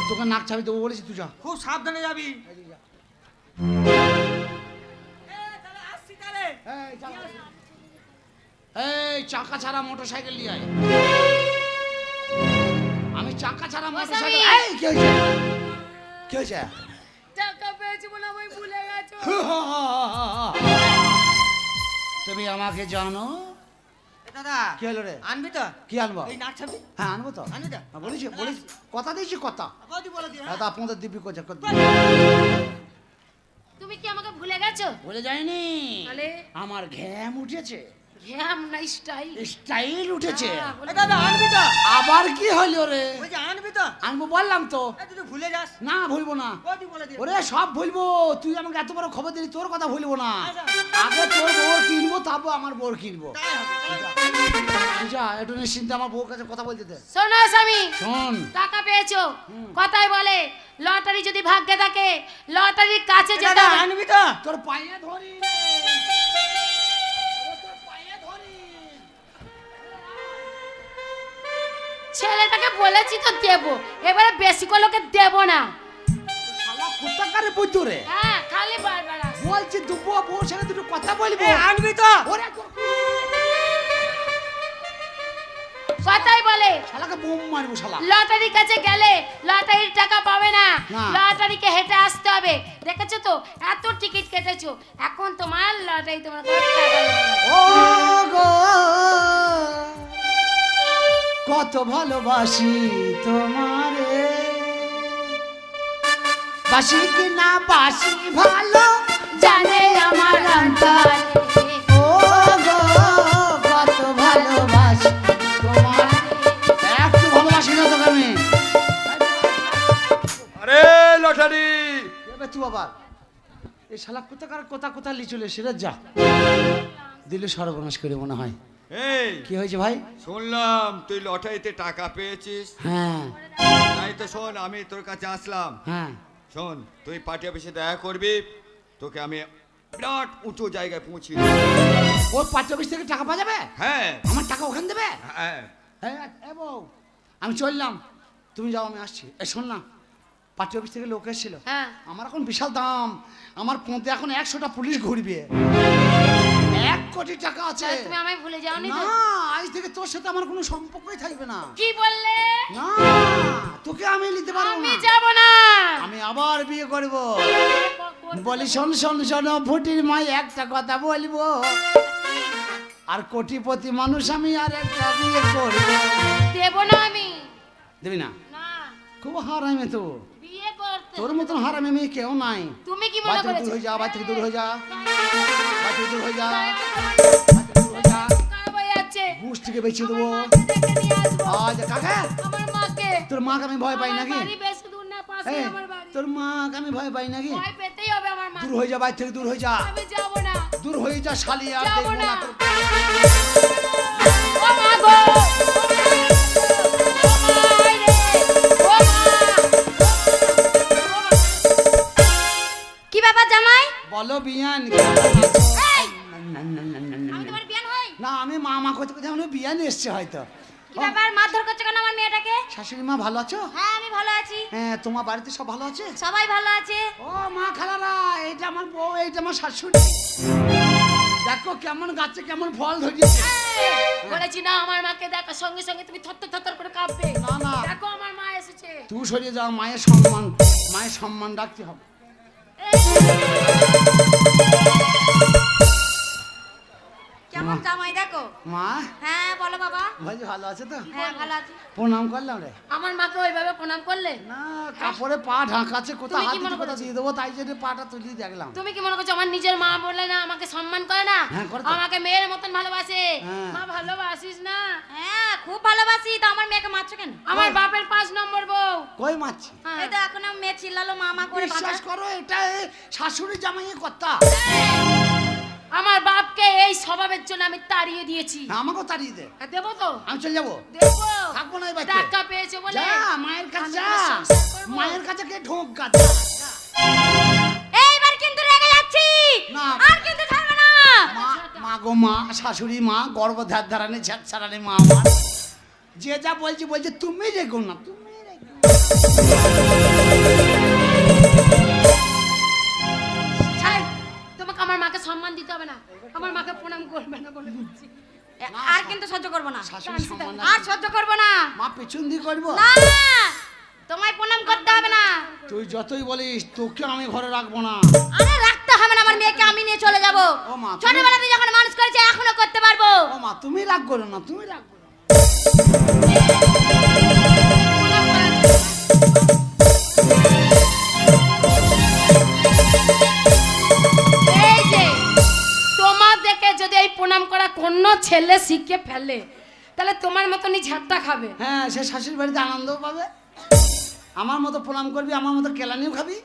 তোকে নাক চাবি দেবো বলেছি, তুই যা। খুব সাবধানে যাবি। এই চাকা ছাড়া মোটরসাইকেল নিয়ে আয়। আমি চাকা ছাড়া মোটরসাইকেল। এই কি হয়েছে? কি হয়েছে? টাকা পেয়েছি বলে আমি ভুলে গেছো। তুমি আমাকে জানো? দাদা কি হলো রে? আনবি তো? কি আনবো? এই নাক ছাবি। হ্যাঁ আনবো তো। আনবি তো? বলেছি কথা দিয়েছি, কথা। কদি বলে দি। দাদা আপনাদের দিব্যি কোচা কর। তুমি কি আমাকে ভুলে গেছো? বলে যায়নি, তাহলে আমার ঘ্যাম উঠেছে, ঘ্যাম না স্টাইল। স্টাইল উঠেছে। দাদা আনবি তো? আবার কি হলো রে? ওই যে আনবি তো? আনবো বললাম তো। তুই তো ভুলে যাস। না ভুলবো না। কদি বলে দি। ওরে সব ভুলবো, তুই আমাকে এত বড় খবর দিলি, তোর কথা ভুলবো না। আগে তোর বউর কিনবো, তারপর আমার বউর কিনবো। তাই হবে, তাই হবে। যা একটু নিশ্চিন্তে আমার বউর কাছে কথা বলতে দে। শোনো স্বামী, শোন, টাকা পেয়েছো, কথাই বলে লটারি যদি ভাগ্যে থাকে লটারির কাছে যেতে দাদা হবে। আনবি তো? তোর পায়ে ধরি রে। তোর পায়ে ধরি। ছেলেটাকে বলেছি তো দেবো, এবারে বেশি করে লোকে দেবো না। শালা কোথাকারে বুঝতো রে? হ্যাঁ খালি বারবার আসে। বলছি দুবো বউর সাথে দুটো কথা বলবো। আনবি তো? ওরে তোর কথাই বলে শালাকে বোম মারবো শালা। লটারির কাছে গেলে লটারির টাকা পাবে না, না। লটারিকে হেঁটে আসতে হবে। দেখেছো তো এত টিকিট কেটেছো, এখন তোমার লটারি তোমার কাছে টাকা দেবে না। ও গো কত ভালোবাসি তোমারে, বাসি কি না বাসি ভালো জানে আমার অন্তরে। ও গো কত ভালোবাসি তোমারে। একটু ভালোবাসি না তোকে আমি। আরে লটারি এবার তুই আবার এই শালা কোথাকার কোথা লিচলে সেটা যা দিলে সর্বনাশ করে মনে হয়। এই কি হয়েছে ভাই? শুনলাম তুই লটারিতে টাকা পেয়েছিস। হ্যাঁ তাই তো শোন, আমি তোর কাছে আসলাম। হ্যাঁ শোন, তুই পার্টি অফিসে দেখা করবি, তোকে আমি বিরাট উঁচু জায়গায় পৌঁছে ওর পার্টি অফিস থেকে টাকা পাওয়া যাবে? হ্যাঁ আমার টাকা ওখানে দেবে? হ্যাঁ হ্যাঁ বউ আমি চললাম, তুমি যাও আমি আসছি। এই শোন না, পার্টি অফিস থেকে লোক এসেছিল, হ্যাঁ আমার এখন বিশাল দাম, আমার পথে এখন 100টা পুলিশ ঘুরবে, 1 কোটি টাকা আছে। তাহলে তুমি আমায় ভুলে যাওনি না তো? আজ থেকে তোর সাথে আমার কোনো সম্পর্কই থাকবে না। কি বললে? না তোকে আমি নিতে পারবো আমি না, যাব না। আমি আবার বিয়ে করব। বলি শোন শোন শোন ফুটির মাই একটা কথা বলবো, আর কোটিপতি মানুষ আমি আর একটা বিয়ে করবো। দেব না আমি। দেবি না? না খুব হারামি তো, বিয়ে করতে। তোর মতন হারামি মেয়ে কেউ নাই। তুমি কি মনে বাড়ি থেকে দূর করেছো? হয়ে যা, বাড়ি থেকে দূর হয়ে যা, বাড়ি থেকে দূর হয়ে যা, তাই বাড়ি থেকে দূর হয়ে যা। খারাপ হয়ে যাচ্ছে। ঘুষ থেকে বেঁচে দেবো। আমার মাকে ডেকে নিয়ে আসবো। আজ কাকা আমার মাকে। তোর মাকে আমি ভয় পাই আমার নাকি? বাড়ি বেশি দূর না, পাশেই এই, আমার বাড়ি। তোর মাকে আমি ভয় পাই নাকি? ভয় পেতেই হবে আমার মা। দূর হয়ে যা, বাড়ি থেকে দূর হয়ে যা, আমি যাব না। দূর হয়ে যা শালি, আর যাবো দেখবো না। না তোর। ও মা গো। ও মা রে। ও মা। কি ব্যাপার জামাই? বলো বিয়ান এই! আমি তোমার বিয়ান হই? না আমি মা করতে করতে আমি বিয়ান এসছে হয়তো। কি ব্যাপার মারধর করছো কেন আমার মেয়েটাকে? শাশুড়ি মা ভালো আছো? হ্যাঁ আমি ভালো আছি। হ্যাঁ তোমার বাড়িতে সব ভালো আছে? সবাই ভালো আছে। ও মা খালারা, এইটা আমার বউ, এইটা আমার শাশুড়ি। দেখো কেমন গাছে কেমন ফল ধরিয়েছে। বলেছি না আমার মাকে দেখো, সঙ্গে সঙ্গে তুমি থরথর থরথর করে কাঁপবে। না না দেখো আমার মা এসেছে। তুই সরিয়ে যাও, মায়ের সম্মান রাখতে হবে। কেমন জামাই দেখো? মা হ্যাঁ বলো বাবা। ভাই ভালো আছে তো? হ্যাঁ ভালো আছি। প্রণাম করলাম রে। আমার মাকে ওইভাবে প্রণাম করলে? না কাপড়ে পা ঢাকা আছে, কোথাও তুমি হাত কি দিতে মনে কোথাও করেছো? দিয়ে দেবো, তাই জন্য পাটা তুলি দেখলাম। তুমি কি মনে করছো আমার নিজের মা বললে না আমাকে সম্মান করে না? হ্যাঁ, করে তো। আমাকে মেয়ের মতন ভালোবাসে। হ্যাঁ। মা ভালোবাসিস না? হ্যাঁ খুব ভালোবাসি। তো আমার মেয়েকে মারছো কেন? আমার বাপের 5 নম্বর বউ। কই মারছি? হ্যাঁ। এই তো এখন আমার মেয়ে চিল্লালো মামা করে বাবা। বিশ্বাস করো এটা শাশুড়ি জামাইয়ের কথা। আমার বাপকে এই স্বভাবের জন্য আমি তাড়িয়ে দিয়েছি। আমাকেও তাড়িয়ে দে, আর দেবো তো? আমি চলে যাবো। দেবো। থাকবো না এই বাড়িতে। টাকা পেয়েছে বলে যা মায়ের কাছে আমি যা, তোমার সংসার করবো। মায়ের কাছে কে ঢোক গাছ। এইবার কিন্তু রেগে যাচ্ছি। না। আর কিন্তু ছাড়বে না। মা গো মা, শাশুড়ি মা, গর্ভধার ধারানি ঝাট ছাড়ানি মা আমার। যে যা বলছি তুমি রেখো না, তুমি রেখো। দিতে হবে না, আমার মাকে প্রণাম করবে না বলে দিচ্ছি। আর কিন্তু সহ্য করবো না, শাশুড়ি সম্মান আর সহ্য করবো না। মা পেছন দিয়ে করবো। না তোমায় প্রণাম করতে হবে না। তুই যতই বলিস তোকে আমি ঘরে রাখবো না। আরে রাখতে হবে না, আমার মেয়েকে আমি নিয়ে চলে যাব। ও মা, তুমি- ছোটবেলাতে যখন মানুষ করেছে এখনো করতে পারবো। ও মা তুমি রাগ করো না, তুমি রাগ করো না। প্রণাম করার জন্য। এই যে তোমার দেখে যদি এই প্রণাম করা কোনো ছেলে শিখে ফেলে তাহলে তোমার মতনই ঝাঁটটা খাবে। হ্যাঁ, সে শাশুড়ি বাড়িতে আনন্দও পাবে, আমার মতো প্রণাম করবি, আমার মতো কেলানিও খাবি।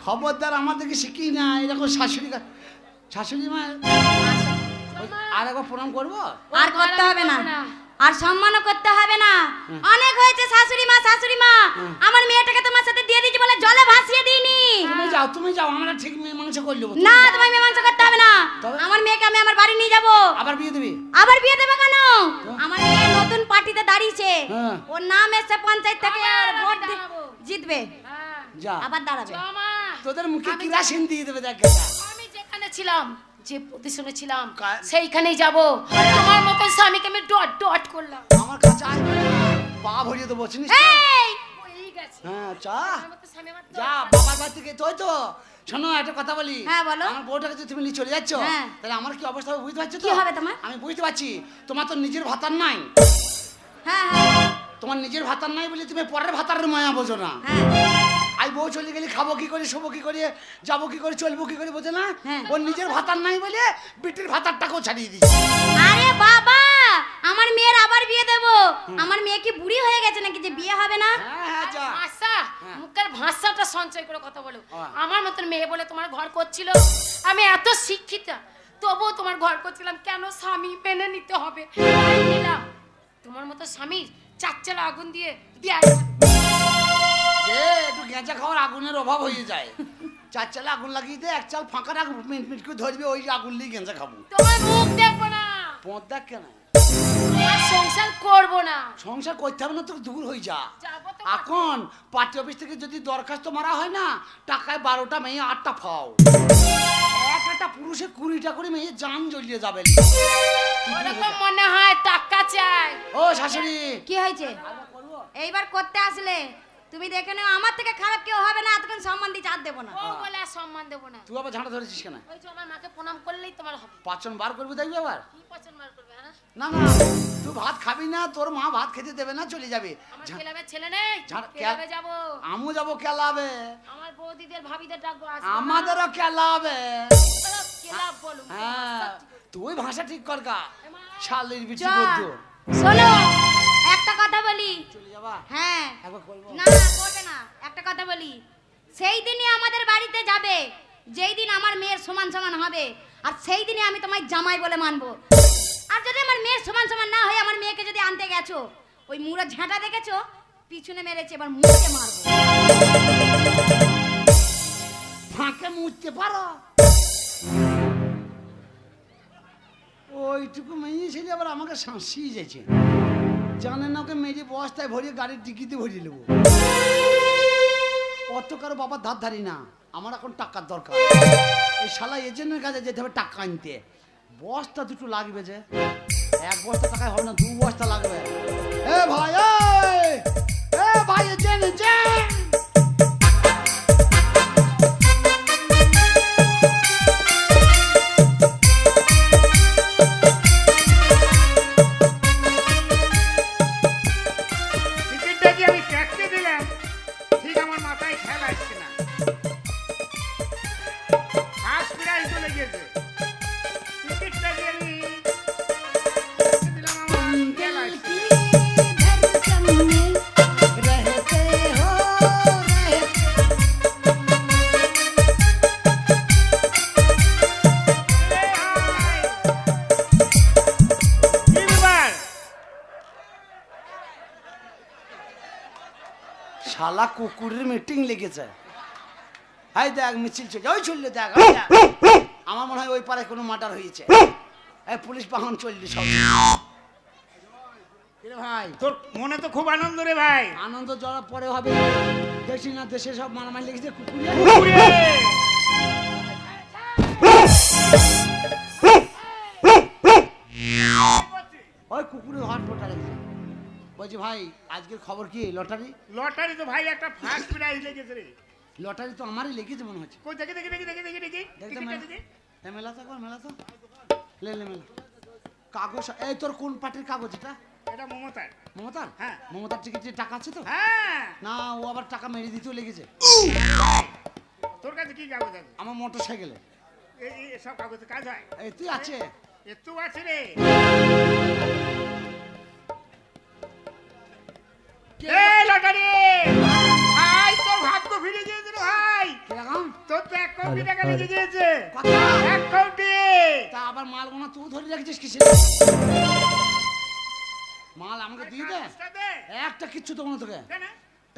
খবরদার আমাদেরকে শিখি না এরকম শাশুড়ি মা। আর একবার প্রণাম করবো। আর করতে হবে না, আর সম্মানও করতে হবে না। অনেক হয়েছে শাশুড়ি মা, আমার মেয়েটাকে তোমার সাথে দিয়ে দিয়েছি বলে জলে ভাসিয়ে দিইনি। তুমি যাও, আমরা ঠিক মীমাংসা করে নেবো। না তোমায় মীমাংসা করতে হবে না। তবে? আমার মেয়েকে আমি আমার বাড়ি নিয়ে যাব। আবার বিয়ে দিবি? আবার বিয়ে দেবে কেন? আমার মেয়ে নতুন পার্টিতে দাঁড়িয়েছে, হ্যাঁ। ওর নাম এসে পঞ্চায়েত থেকে আর আবার ভোট দাঁড়াবো। জিতবে, হ্যাঁ, যা, আবার দাঁড়াবে। জমা। তোদের মুখে আমি কিরাসিন দিয়ে দেবে দেখ। আমি যেখানে ছিলাম, যে পজিশনে ছিলাম কা- সেইখানেই যাব। তোমার মতো স্বামীকে আমি ডট ডট করলাম। আমার কাছে আয়, পা ভরিয়ে দেবো চিনিস তো? এই হয়েই গেছে। হ্যাঁ চা, আমার মতো স্বামী আমার যা দরকার। বাবার বাড়ি থেকে। তোই তো শোনো একটা কথা বলি। হ্যাঁ, বলো। আমার বউটাকে যদি তুমি নিয়ে চলে যাচ্ছ, হ্যাঁ। তাহলে আমার কি অবস্থা হবে বুঝতে পারছো তো? কি হবে তোমার? আমি বুঝতে পারছি, তোমার তো নিজের ভাতার নাই। হ্যাঁ হ্যাঁ তোমার নিজের ভাতার নাই বলে তুমি পরের ভাতারের মায়া বোঝো না। হ্যাঁ আই বউ চলে গেলে খাবো কি করে, শোবো কি করে, যাবো কি করে, চলবো কি করে বোঝে না। হ্যাঁ। ওর নিজের ভাতার নাই বলে বিটির ভাতারটাকেও ছাড়িয়ে দিচ্ছে। আরে বাবা, আমার মেয়ের আবার বিয়ে দেবো। আমার মেয়ে কি বুড়ি হয়ে গেছে নাকি যে বিয়ে হবে না? হ্যাঁ হ্যাঁ যা। ভাষা, হ্যাঁ। মুখের ভাষাটা সঞ্চয় করে কথা বলো। হ্যাঁ। আমার মতন মেয়ে বলে তোমার ঘর করছিল। আমি এত শিক্ষিতা তবুও তোমার ঘর করছিলাম কেন? স্বামী মেনে নিতে হবে, তাই নিলাম। তোমার মতো স্বামী চাচ্চালা আগুন দিয়ে দেয়। যে একটু গেঁজা খাওয়ার আগুনের অভাব হয়ে যায়, চার চালে আগুন লাগিয়ে দে, এক চাল ফাঁকা রাখ, মিনিট মিনিট করে ধরবে, ওই আগুন দিয়ে গেঁজা খাবো। তোমার মুখ দেখবো না, পথ দেখ কেন, আর সংসার করবো না। সংসার করতে হবে না তো, দূর হয়ে যা। যাবো তো এখন পার্টি অফিস থেকে যদি দরখাস্ত মারা হয় না, টাকায় 12টা মেয়ে 8টা ফাও, একটা পুরুষে 20টা করে মেয়ে জান জ্বলিয়ে যাবে। ওরকম মনে হয় টাকা চাই। ও শাশুড়ি, কি হয়েছে? এইবার করতে আসলে তুমি দেখে নাও, আমার থেকে খারাপ কেউ হবে না। এতক্ষণ সম্মান দিয়ে চাঁদ দেবো না। ও বলে আর সম্মান দেবো না। তুই আবার ঝাঁটা ধরেছিস কেন? ওই যে আমার মাকে প্রণাম করলেই তোমার হবে। পাচন বার করবি দেখবি আবার। কি পছন্দ মার করবে? হ্যাঁ, না না, তুই ভাত খাবি না, তোর মা ভাত খেতে দেবে না, চলে যাবে। আমার ক্লাবের ছেলে নেই, ক্লাবে যাবো। আমু যাবো কেলাবে, আমার বৌদিদের ভাবিদের ডাকবো, আসবে। আমাদেরও কেলাবে। ক্লাব বলুন। হ্যাঁ, তুই ভাষা ঠিক কর গা, শালির বিচি চল, বদ্ধ। শোনো একটা কথা বলি। চলে যাবা? হ্যাঁ, একবার করবো। না করবে না। একটা কথা বলি, সেই দিনই আমাদের বাড়িতে যাবে যেই দিন আমার মেয়ের সমান সমান হবে, আর সেই দিনই আমি তোমায় জামাই বলে মানবো। আর যদি আমার মেয়ের সমান সমান না হয়, আমার মেয়েকে যদি আনতে গেছো, ওই মুড়ে ঝাঁটা দেখেছো, পিছনে মেরেছে, এবার মুখে মারবো। ফাঁকে মুছতে পারো? ওইটুকু মেয়ে ছেলে আবার আমাকে শাঁসিয়ে যাচ্ছে, জানে না ওকে মেরে বস্তায় ভরিয়ে গাড়ির টিকিতে ভরিয়ে নেবো। অত কারো বাবার ধার ধারি না, আমার এখন টাকার দরকার। এই শালা এজেন্টের কাছে যেতে হবে টাকা আনতে। বস্তা দুটো লাগবে, যে এক বস্তা টাকায় হবে না, 2 বস্তা লাগবে। এ ভাই, এ ভাই এজেন্ট, এজেন্ট। টিকিটটা যে আমি ট্যাক্সে দিলাম, ঠিক আমার মাথায় খেয়াল আসছে না। ফার্স্ট প্রাইজ চলে গেছে। টিকিটটা যে আমি ট্যাক্সে দিলাম, আমার খেয়াল আসছে না। रहते हो এ হাই! কি ব্যাপার? শালা কুকুরের মিটিং লেগেছে। হাই দেখ মিছিল চলছে, ওই চললে দেখ, ওই দেখ। আমার মনে হয় ওই পারে কোনো মার্ডার হয়েছে। এই পুলিশ বাহন চলছে সব। কিরে ভাই, তোর মনে তো খুব আনন্দ রে ভাই। আনন্দ জড়া পরে হবে, দেখছি না দেশে সব মারামারি লেগেছে কুকুরে। কুকুরে! ওই কুকুরের হট ফোটা লেগেছে। বলছি ভাই আজকের খবর কি? লটারি? লটারি তো ভাই একটা ফার্স্ট প্রাইজ লেগেছে রে। লটারি তো আমারই লেগেছে মনে হচ্ছে। কই দেখি দেখি দেখি দেখি দেখি দেখি দেখতে টিকিটটা মেলা দেখি। এ মেলা তো কর, মেলা তো লে মেলা কাগজ। এই তোর কোন পার্টির কাগজ এটা? এটা মমতার। মমতার? হ্যাঁ। মমতার টিকিটে টাকা আছে তো? হ্যাঁ, না, ও আবার টাকা মেরে দিতেও লেগেছে তোর কাছে কি কাগজ আছে? আমার মোটর সাইকেলে। এই সব কাগজে কাজ হয়? এই তুই আছে? এত আছে রে। এই লটারি ভাই, তোর ভাগ্য ফিরে গিয়েছে রে ভাই। কিরকম তোর তো 1 কোটি টাকা লেগে গিয়েছে। কত? 1 কোটি। তা আবার মাল গোনা তুই ধরে রেখেছিস কিসে? মাল আমাকে দিয়ে দে। কাগজটা দে। একটা কিচ্ছু দেবো না তোকে। দে না।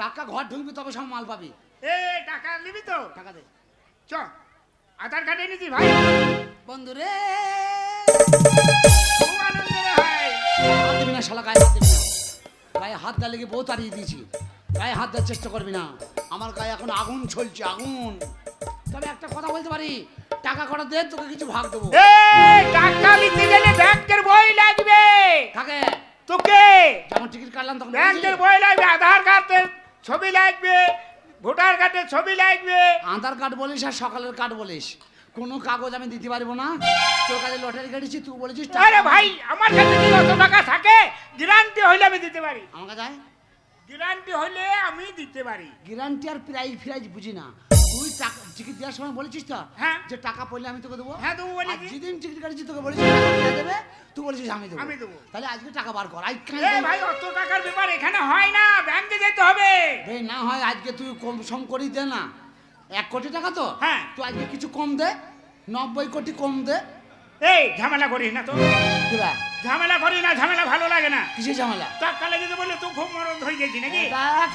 টাকা ঘর ঢুকবি তবে সব মাল পাবি। এই টাকা নিবি তো? টাকা দে। চ, আধার কার্ড এনেছি ভাই। বন্ধু রে খুব আনন্দ রে ভাই। হাত দিবি না শালা, গায়ে হাত দিবি না। গায়ে হাত দেওয়ার লেগে বউ তাড়িয়ে দিয়েছি। গায়ে হাত দেওয়ার চেষ্টা করবি না। আমার গায়ে এখন আগুন চলছে, আগুন। তবে একটা কথা বলতে পারি, টাকা কটা দে, তোকে কিছু ভাগ দেবো। এই টাকা নিতে গেলে ব্যাংকের বই লাগবে। কাকে? তোকে যেমন টিকিট কাটলাম তখন ব্যাংকের বলেছি, বই লাগবে, আধার কার্ডের ছবি লাগবে, ভোটার কার্ডের ছবি লাগবে। আধার কার্ড বলিস আর সকালের কার্ড বলিস, কোনো কাগজ আমি দিতে পারবো না। তোর কাছে লটারি কেটেছি, তুই বলেছিস টাকা আরে ভাই, আমার কাছে কি অত টাকা থাকে? গ্যারান্টি হইলে আমি দিতে পারি। আমার কাছে আয়। গ্যারান্টি হইলে আমি দিতে পারি। গ্যারান্টি আর প্রাইজ ফ্রাইজ বুঝি না। তুই টাকা টিকিট দেওয়ার সময় বলেছিস তো হ্যাঁ। যে টাকা পড়লে আমি তোকে দেবো। হ্যাঁ, তুমি বলেছি। আর যেদিন টিকিট কাটেছি তোকে বলেছিস টাকা কে দেবে, তুই বলেছিস আমি দেবো। আমি দেবো। তাহলে আজকে টাকা বার কর। আজ এই ভাই, অত টাকার ব্যাপার এখানে হয় না, ব্যাংকে যেতে হবে। এই না হয় আজকে তুই কম সম করি দে না। 1 কোটি টাকা তো? হ্যাঁ। তুই আজকে কিছু কম দে, 90 কোটি কম দে। এই ঝামেলা করিস না তো, কিবা ঝামেলা করিস না, ঝামেলা ভালো লাগে না। কিসের ঝামেলা? টাকা লেগে যে বললে তুই খুব মরদ হয়ে গেছি নাকি? দেখ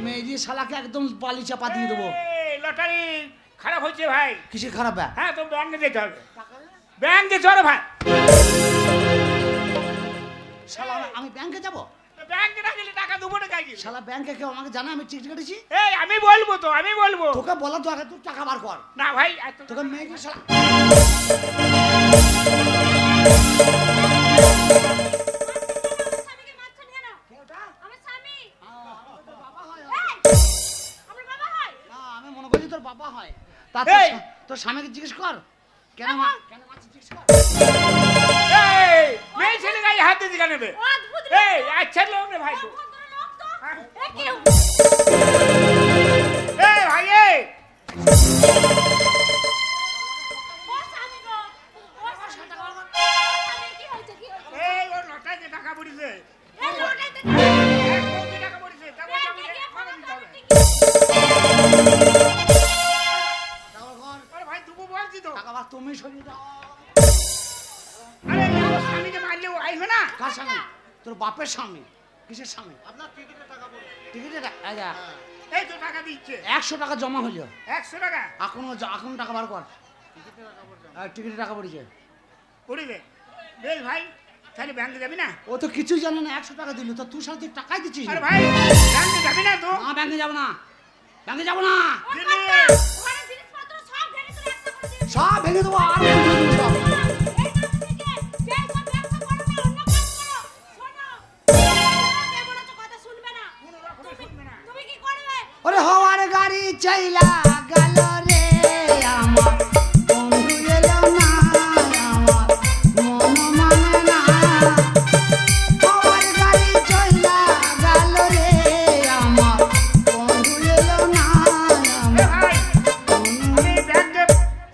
মেয়ে শালাকে একদম বালি চাপা দিয়ে দেবো। এই লটারি খারাপ হচ্ছে ভাই। কিসের খারাপ? হ্যাঁ, তো ব্যাংকে যেতে হবে। ব্যাংকে চলো ভাই। শালা আমি ব্যাংকে যাবো? ব্যাংকে না গেলে টাকা দেবো না কাকি। শালা ব্যাংকে কেউ আমাকে জানে আমি টিকিট কেটেছি? এই আমি বলবো তো, আমি বলবো। তোকে বলা তো আগে, তুই টাকা বার কর। না ভাই, তোকে মেয়ে শালা স্বামীকে মারছেন কেন? আমার স্বামী। বাবা হয়। আমার বাবা হয়। না, আমি মনে করি তোর বাবা হয়। তা এই! তোর স্বামীকে জিজ্ঞেস কর কেন কেন মারছিস, জিজ্ঞেস কর। এই মেয়ে ছেলে গায়ে হাত দিতে কেন বে? অদ্ভুত এই আচ্ছা লোক রে ভাই তো। ভদ্র লোক তো। হ্যাঁ। এ কেউ। এই ভাই, এই ও স্বামী গো। ও স্বামী গো। ও স্বামী, কি হয়েছে, কি হয়েছে? এই ওর লটায় যে টাকা পড়েছে, এই লোকটাই তো 1 কোটি টাকা পড়েছে, তা বলছে আমি ব্যাংকে গিয়ে টাকা ফোন দিতে হবে। টাকা বার কর। আরে ভাই, তুই বলছি তো। টাকা বার তুমি সরিয়ে দাও। আরে এই ওর স্বামীকে মারলে ও আইবে না? কার স্বামী? তোর বাপের স্বামী। কিসের স্বামী? আপনার টিকিটের টাকা পড়ে। টিকিটের টাকা? এই তো টাকা দিচ্ছে 100 টাকা জমা হলো। 100 টাকা এখন টাকা বার কর। টিকিটের টাকা পড়েছে। পড়িবে। বেশ ভাই, তাহলে ব্যাংকে যাবি না? ও তো কিছুই জানে না, 100 টাকা দিল তো তুই সারা তুই টাকাই দিচ্ছিস আরে না। ভাই, ব্যাংকে যাবি না তো? না, ব্যাংকে যাবো না, ব্যাংকে যাবো না। দিদি, ওখানে জিনিসপত্র সব ভেঙে চলে একটা করে দিয়ে সব ভেঙে দেবো আর ভেঙে দেবো সব। এই নাও থেকে যে সব ব্যবসা করো না, অন্য কাজ করো। শোনো, কে বলেছো কথা শুনবে না? কোনো রকমে শুনবে না। তুমি কি করবে? ওরে হওয়ার গাড়ি চাইলা গেল রে আমার বন্ধু এলো না, আমার মন মানে না। হওয়ার গাড়ি চাইলা গেল রে আমার বন্ধু এলো না, এ আমার ভাই, আমি ব্যাংকে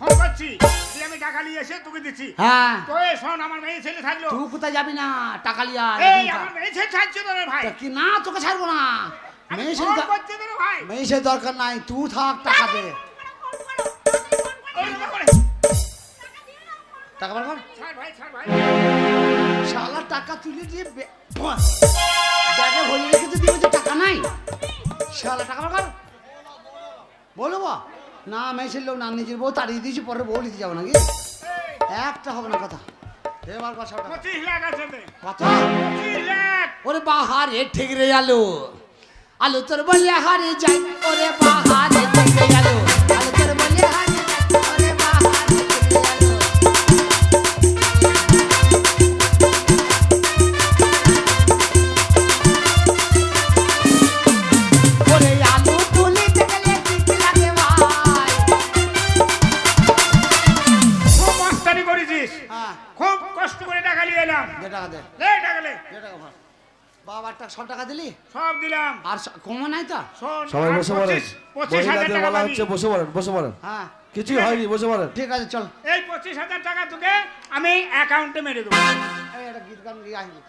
ফোন করছি, দিয়ে আমি টাকা নিয়ে এসে তোকে দিচ্ছি। হ্যাঁ, তো এই শোন, আমার মেয়ে ছেলে থাকলো। তুই কোথায় যাবি না? টাকা লিয়া এই আমার মেয়ে ছেলে থাকছে তো রে ভাই। কি না, তোকে ছাড়বো না। আমি মেয়ে ফোন সে করছি তো রে ভাই। মেয়ে সে দরকার নাই, তুই থাক, টাকা দে। ফোন করো, তাড়াতাড়ি ফোন করো। ওই ব্যাপারে। টাকা দিয়ে নাও, ফোন করো। টাকা বার কর। ছাড় ভাই, ছাড় ভাই। শালা টাকা তুলে দিয়ে ব্যাগে ভরে রেখেছে, দিয়ে বলছে টাকা নাই। শালা টাকা বার কর। বলবো না, মেয়েছের লোক না, নিজের বউ তাড়িয়ে দিয়েছি, পরে বউ নিতে যাবো নাকি? একটা হবে না কথা। এবার কর সব টাকা। 25 লাখ আছে রে। কত? 25 লাখ। ওরে বাহারে ঠেকরে আলো, আলো তোর বলে হারে যাই, ওরে বাহারে ঠেকরে আলো, আলো তোর বলে হারে যাই, ওরে বাহারে দে টাকা দে লে টাকা লে। দে টাকা ভর বাবার টাকা সব টাকা দিলি সব দিলাম। আর কমো নাই তো শোন, সবাই আর বসে পড়েন 25,000 মহিলাদের টাকা বলা পাবি। হচ্ছে বসে পড়েন বসে পড়েন হ্যাঁ কিছুই হয়নি বসে পড়েন ঠিক আছে চল এই 25,000 টাকা তোকে আমি অ্যাকাউন্টে মেরে দেবো। এই একটা গীত গান গিয়ে আসবি